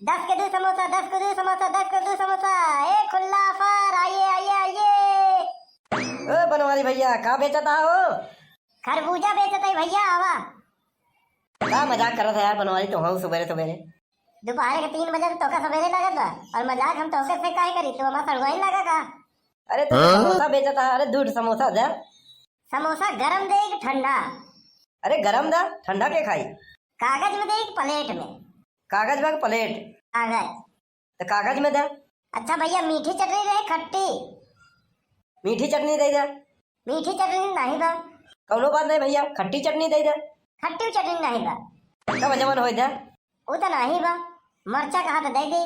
10 के 2 समोसा, 10 के 2 समोसा, 10 के 2 समोसा, एक खुला ऑफर, आइए आइए आइए। ओ बनवारी भैया का बेचता हो? खरबूजा बेचते है भैया, आवा। का मजाक करत है यार बनवारी तो हम सुबेरे सुबेरे। दोपहर के 3 बजे तो का सवेरे लगत बा और मजाक हम तोके से काहे करी, तो हमार सड़वाई लगा का। अरे तू तो समोसा बेचता है, अरे दूध समोसा दे। समोसा गरम दे कि ठंडा? अरे गरम दा, ठंडा के खाई? कागज में दे कि प्लेट में? कागज में प्लेट? कागज। तो कागज में दे। अच्छा भैया, मीठी चटनी रहे खट्टी? मीठी चटनी दे दे। मीठी चटनी नहीं बा। कौनो बात नहीं भैया, खट्टी चटनी दे दे। खट्टी चटनी नहीं बा। कब जमन हो दे? वो तो नहीं बा। मरचा कहा तो दे दे।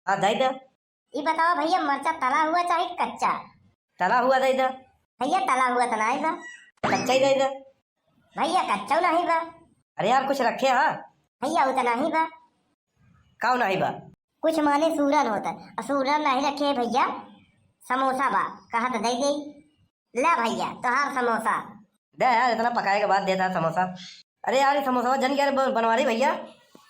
हाँ दे दे। ये बताओ भैया, मरचा तला हुआ चाहे कच्चा? तला हुआ दे दे। भैया तला हुआ तो नहीं बा। कच्चा ही दे दे। भैया कच्चा नहीं बा। अरे यार कुछ रखे हाँ। भैया वो तो नहीं बा। काऊ नहीं बा? कुछ माने सूरन होता है, सूरन नहीं रखे भैया। समोसा बा, कहा तो दे दे। ला भैया तोहार समोसा। दे यार, इतना पकाए के बाद देता समोसा। अरे यार ये समोसा जन के बनवारी भैया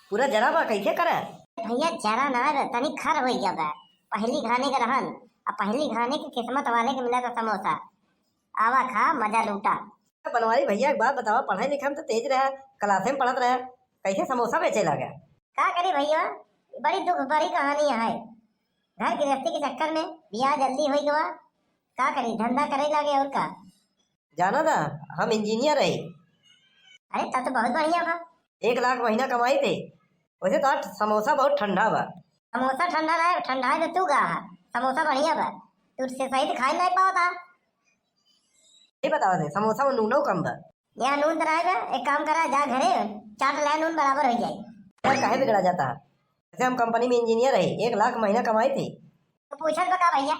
पूरा जरा बा कैसे करे? भैया जरा ना रे, तनी खर हो गया बा। पहली खाने का रहन, अब पहली खाने की किस्मत वाले के मिला था समोसा। आवा खा, मजा लूटा। बनवारी भैया एक बात बताओ, पढ़ाई लिखाई में तो तेज रहे, क्लासे में पढ़त रहे, कैसे समोसा बेचे लगे? का करी भैया, बड़ी दुख भरी कहानी है। घर गृहस्थी के चक्कर में बियाह जल्दी हो गया। का करी, धंधा करे लगे और का। जाना था हम इंजीनियर रहे। अरे तब तो बहुत बढ़िया बा। 1 लाख महीना कमाई थे। वैसे तो आज समोसा बहुत ठंडा बा। समोसा ठंडा रहे, ठंडा है तो तू गा। समोसा बढ़िया बा, तुझसे सही तो खाई नहीं पाता। नहीं बताओ थे समोसा में नूनो कम बा। यहाँ नून तो रहेगा, एक काम करा, जा घरे चाट ले, नून बराबर हो जाए। यार काहे बिगड़ा जाता है? वैसे हम कंपनी में इंजीनियर रहे, 1 लाख महीना कमाई थी। तो पूछत बका भैया।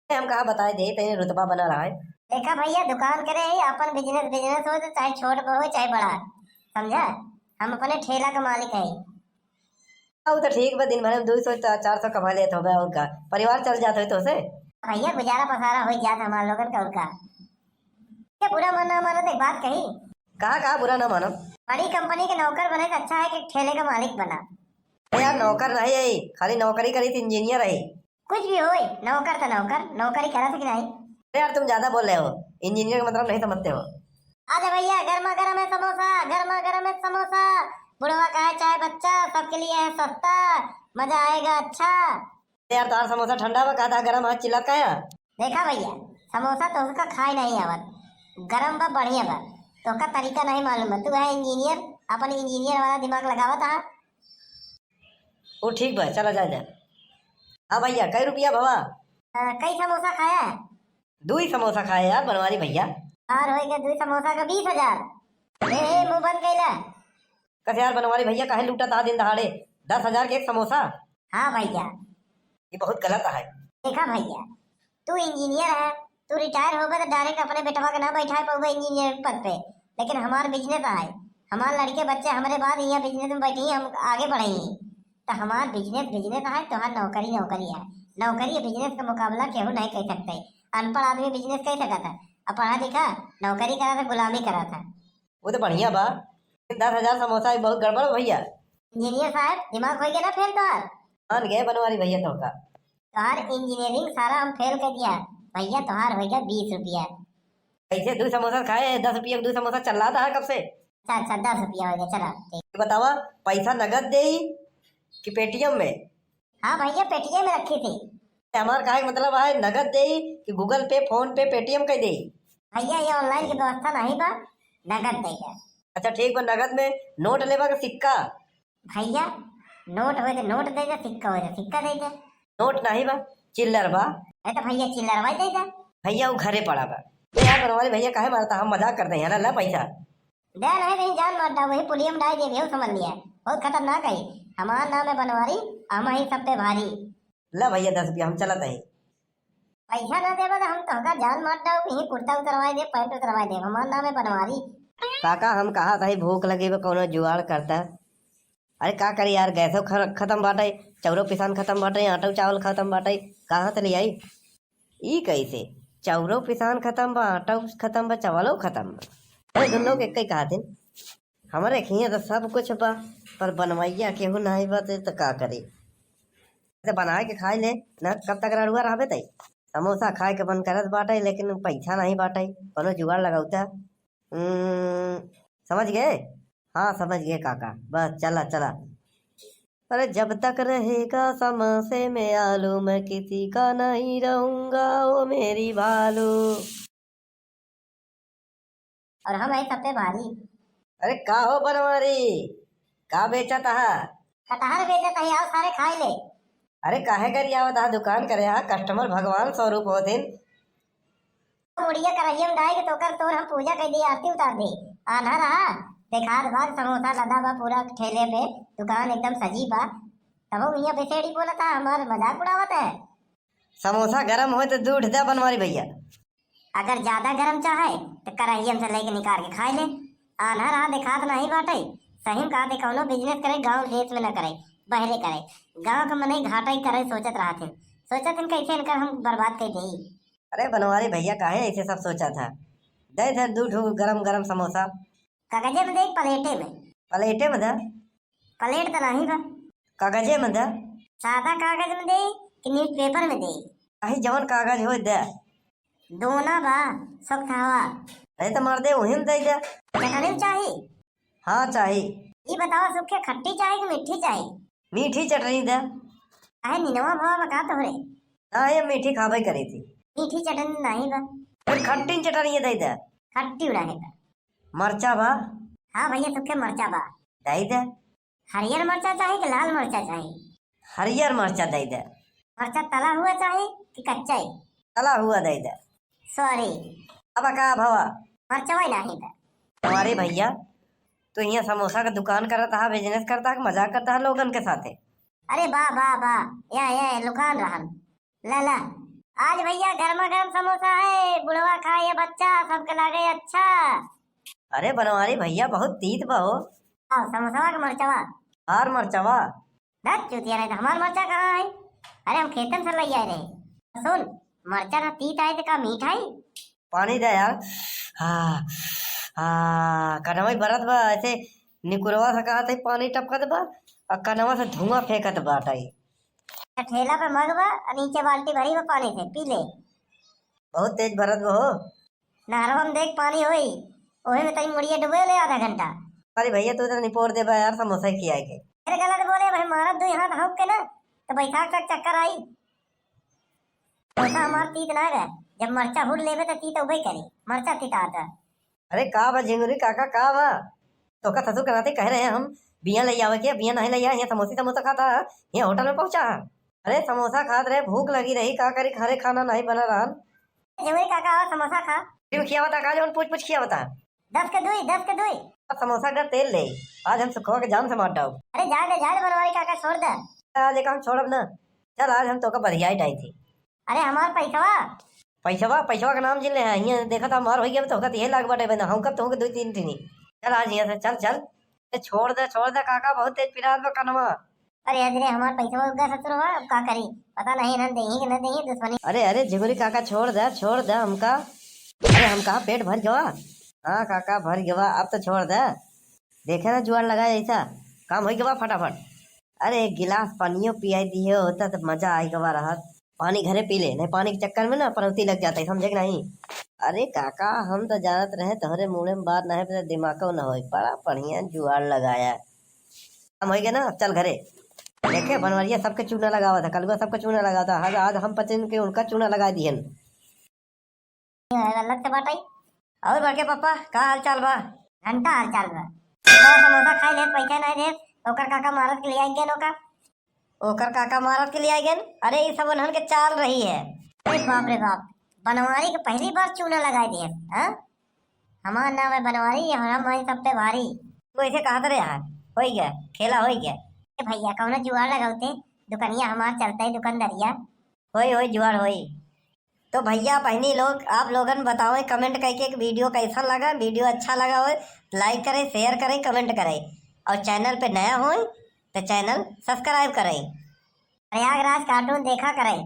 हम कहा बताए दे तेरे रुतबा बना रहा है। देखा भैया, दुकान करे ही अपन, बिजनेस बिजनेस हो तो चाहे छोट हो चाहे बड़ा, समझा। हम अपने ठेला का मालिक है। अब तो ठीक बा, दिन भर में 200-400 कमा लेते हो और का परिवार चल जाते हो तो से। भैया गुजारा पसारा हो जाता हमारे लोगन का और का। क्या बुरा मानना मानो तो एक बात कही। कहा बुरा ना मानो। बड़ी कंपनी के नौकर बने तो अच्छा है कि ठेले का मालिक बना। अरे यार नौकर नहीं है, खाली नौकरी करी थी, इंजीनियर है। कुछ भी हो, नौकर तो नौकर, नौकरी करा था कि नहीं। अरे यार तुम ज्यादा बोल रहे हो, इंजीनियर का मतलब नहीं समझते हो। आजा भैया, गर्मा गर्म है समोसा, गर्मा गर्म है समोसा। बुढ़वा का है चाहे बच्चा, सबके लिए है सस्ता, मजा आएगा अच्छा। अरे यार तार समोसा ठंडा बा, कहा था गरम हाथ चिल्लात का है? देखा भैया, समोसा तो उसका खाई नहीं आवत, गरम बा बढ़िया बा। तो का तरीका नहीं मालूम है, तू है इंजीनियर, अपन इंजीनियर वाला दिमाग लगावा था। वो ठीक बा, चला जा। हाँ भैया कई रुपया भवा? कई समोसा खाया है? 2 ही समोसा खाए यार बनवारी भैया। और हो गया 2 समोसा का 20,000। मुंह बंद कैला। कस यार बनवारी भैया काहे लूटा था दिन दहाड़े 10,000 के एक समोसा? हाँ भैया। ये बहुत गलत है। देखा भैया, तू इंजीनियर है, तू रिटायर हो गए तो डायरेक्ट अपने बेटवा का ना बैठा पाओगे इंजीनियर पद पे। लेकिन हमारा बिजनेस है, हमारे लड़के बच्चे हमारे बाद यहाँ बिजनेस में बैठे, हम आगे बढ़ेंगे। तो हमारा बिजनेस बिजनेस है, तुम्हारा नौकरी नौकरी है। नौकरी बिजनेस का मुकाबला केहू नहीं कर सकते। अनपढ़ आदमी बिजनेस कर सकता था, अब पढ़ा लिखा नौकरी करा था, गुलामी करा था। वो तो बढ़िया बा, 10,000 समोसा भी बहुत गड़बड़ भैया। इंजीनियर साहब दिमाग हो गया ना फेल तोहार। मान गए बनवारी भैया तो का। तोहार इंजीनियरिंग सारा हम फेल कर दिया भैया, तोहार हो गया 20 रुपया। ऐसे 2 समोसा खाए, 10 रुपया में 2 समोसा चल रहा था कब से? अच्छा 10 रुपया हो गया, चला ठीक। बतावा पैसा नगद दे कि पेटीएम में? हाँ भैया, पेटीएम में रखी थी। हमार काहे मतलब है नगद दे कि गूगल पे, फोन पे, पेटीएम कह दे? भैया ये ऑनलाइन की व्यवस्था नहीं बा, नगद देगा। अच्छा ठीक बा, नगद में नोट लेवा का सिक्का? भैया नोट हो तो नोट देगा, सिक्का हो तो सिक्का देगा। नोट नहीं बा, चिल्लर बा। तो भैया चिल्लर भाई देगा। भैया वो घरे पड़ा बा। यार बनवारी भैया काहे मारता, हम मजाक करते हैं यार, ला पैसा दे नहीं नहीं, जान मार डाल, वही पुलिया में डाल दे, समझ लिया। बहुत खतरनाक है, हमारा नाम है बनवारी, हम ही सब पे भारी। ला भैया 10 रुपया हम चलत है। पैसा ना देगा तो हम तो होगा जान मार डाल, यही कुर्ता उतरवाई दे, पैंट उतरवाई दे, हमारा नाम है बनवारी। काका हम कहा था भूख लगी बा, कोनो जुगाड़ करता। अरे का करी यार, गैसो खत्म बाटे, चौरो पिसान खत्म बाटे, आटो चावल खत्म बाटे, कहाँ से ले आई? ई कैसे चौरो पिसान खत्म बा, आटो खत्म बा, चावलो खत्म बा? अरे तुम लोग एक ही कहा थे। हमारे खिया तो सब कुछ बा, पर बनवाइया केहू नहीं बा तो का करे। ऐसे बना के खाए ले ना, कब तक रड़ुआ रहबे तई। समोसा खाए के मन करत बाटे, लेकिन पैसा नहीं बाटे, कोनो जुगाड़ लगाउता। समझ गए? हाँ समझ गए काका, बस चला चला। अरे जब तक रहेगा समोसे में आलू, मैं किसी का नहीं रहूंगा ओ मेरी भालू। और हम है सब पे भारी। अरे का हो बनवारी, का बेचा था? कटहल बेचे तही आओ सारे खाए ले। अरे काहे करी आवत हा दुकान करे हा, कस्टमर भगवान स्वरूप होथिन। मुड़िया करहिया में डाल के तोकर तोर हम पूजा कर दी, आरती उतार दी। आना रहा देखा भाग समोसा लदा बा पूरा ठेले पे, दुकान एकदम सजी बा। तब भैया बेचेड़ी बोला था हमारे मजाक उड़ावत है। समोसा गरम हो तो दूध दे बनवारी भैया। अगर ज्यादा गरम चाहे तो करहिया से लेके निकाल के खाए ले। आना रहा दिखात नहीं बाटे। सही में कहा कौनो बिजनेस करे गांव देश में न करे, बहरे करे। गांव का मन घाटा ही करे सोचत रहा थे, सोचत कैसे इनकर हम बर्बाद कर दी। अरे बनवारी भैया काहे ऐसे सब सोचा था। दे दे दूध गरम गरम समोसा। कागजे में देख प्लेटे में। प्लेटे में दे। प्लेट तो नहीं बा। कागजे में दे। सादा कागज में दे कि न्यूज पेपर में दे? काहे जवन कागज हो दे। दोना बा सख्त हवा। अरे तो मार दे वही में दे दे। चटनी चाहिए? हाँ चाहिए। ये बताओ सूखे खट्टी चाहिए कि मीठी चाहिए? मीठी चटनी दे। काहे निनवा भावा बका तोरे? हाँ ये मीठी खाबे करी थी। मीठी चटनी नहीं बा। फिर खट्टी चटनी दे दे। खट्टी उड़ाएगा। मरचा बा? हाँ भैया सूखे मरचा बा। दे दे। हरियर मरचा चाहिए कि लाल मरचा चाहिए? हरियर मरचा दे दे। मरचा तला हुआ चाहिए कि कच्चा ही? तला हुआ दे दे। सॉरी अब का भवा मरचा वही नहीं था। हमारे भैया तो यहाँ समोसा का दुकान करता है, बिजनेस करता है, मजाक करता है लोगन के साथे। अरे वाह वाह वाह, या लुकान रहन। ला ला आज भैया गर्मा गर्म समोसा है, बुढ़वा खाए बच्चा सबके लागे अच्छा। अरे बनवारी भैया बहुत तीत बहो। आओ समोसा का मरचावा। हार मरचावा। दस चुतिया नहीं तो हमार मरचा कहाँ है? अरे हम खेतन से लई आए रहे। सुन मरचा ना तीत आए तो का मीठा ही। पानी दे यार। हाँ हाँ कनवा बरत बा, ऐसे निकुरवा से कहा था पानी टपकत बा और कनवा से धुआं फेंकत बाटाई। ठेला पे मग बा और नीचे बाल्टी भरी बा पानी से, पी ले। बहुत तेज भरत बहो। नहरवा में देख पानी होई, ओहे में तई मुड़िया डुबे ले आधा घंटा। अरे भैया तू तो निपोर दे बा यार समोसा खिया के। अरे गलत बोले भाई, मारा दो हाथ हौक के ना तो बैसाख तक चक्कर आई। समोसा हमार तीत ना गए, जब मरचा हुल लेवे तो तीत उबे करी, मरचा तीता आता। अरे का बा झिंगुरी काका का बा? तो का ससुर कराते कह रहे हैं हम बिया ले आवे के, बिया नहीं ले आया, यहाँ समोसा खाता है, यहाँ होटल में पहुंचा है। अरे समोसा खात रहे, भूख लगी रही, का करी घरे खाना नहीं बना रहा। झिंगुरी काका आओ समोसा खा। क्यों खिया बता का जो पूछ खिया बता। 10 के दुई 10 के दुई। अब समोसा का तेल ले, आज हम सुखवा के जान से मार डाऊ। अरे झाड़ बनवारी काका छोड़ दे। आज एक हम छोड़ब ना, चल आज हम तो का बढ़िया ही डाई थी। अरे हमार पैसवा का नाम जिन ले है, यहाँ देखा था मार हो गया तो ये लाग बाटे बना हम कब तो 2-3 थी। चल आज यहाँ से चल चल। छोड़ दे काका, बहुत तेज पिरात बा कनवा। अरे अरे हमार पैसा उगा ससुर हुआ, अब का करी पता नहीं, न देही कि न देही दुश्मनी। अरे झिगुरी काका छोड़ दे हमका। अरे हम कहा पेट भर गवा। हाँ काका भर गवा, अब तो छोड़ दे। देखे ना जुआर लगा ऐसा काम हो गवा फटाफट। अरे एक गिलास पानियो पियाई दिए होता तो मजा आई गवा रहा। पानी घरे पी ले, नहीं पानी के चक्कर में ना पनौती लग जाता है, समझे कि नहीं। अरे काका हम तो जानत रहे तोहरे मुँह में बात नहीं पता, दिमाग न हो, बड़ा बढ़िया जुआर लगाया। हम हो गया ना, चल घरे। देखे बनवरिया सबके चूना लगावा था, कलुआ सबका चूना लगा था, आज हम पचन के उनका चूना लगा दिहन। अलग से बाटाई। और बड़के पापा का हाल चाल बा? घंटा हाल चाल बा। तो समोसा खाई ले, पैसा नहीं दे, ओकर काका मारत के लिए आई गेन ओका। ओकर काका मारत के लिए आई गेन। अरे ये सब उन्हन के चाल रही है। अरे बाप रे बाप, बनवारी के पहली बार चूना लगाई दिए। हाँ हमार नाम है बनवारी, हम सब पे भारी। तू ऐसे कहा था यार, हो गया खेला हो गया। भैया कौन जुआर लगाते, दुकनिया हमार चलता है दुकानदारिया। होई जुआर होई। तो भैया बहनी लोग आप लोगन बताओ कमेंट करके एक वीडियो कैसा लगा। वीडियो अच्छा लगा हो लाइक करें, शेयर करें, कमेंट करें, और चैनल पे नया हो तो चैनल सब्सक्राइब करें। प्रयागराज कार्टून देखा करें।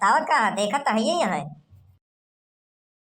दावत कहा देखा तो है यहाँ।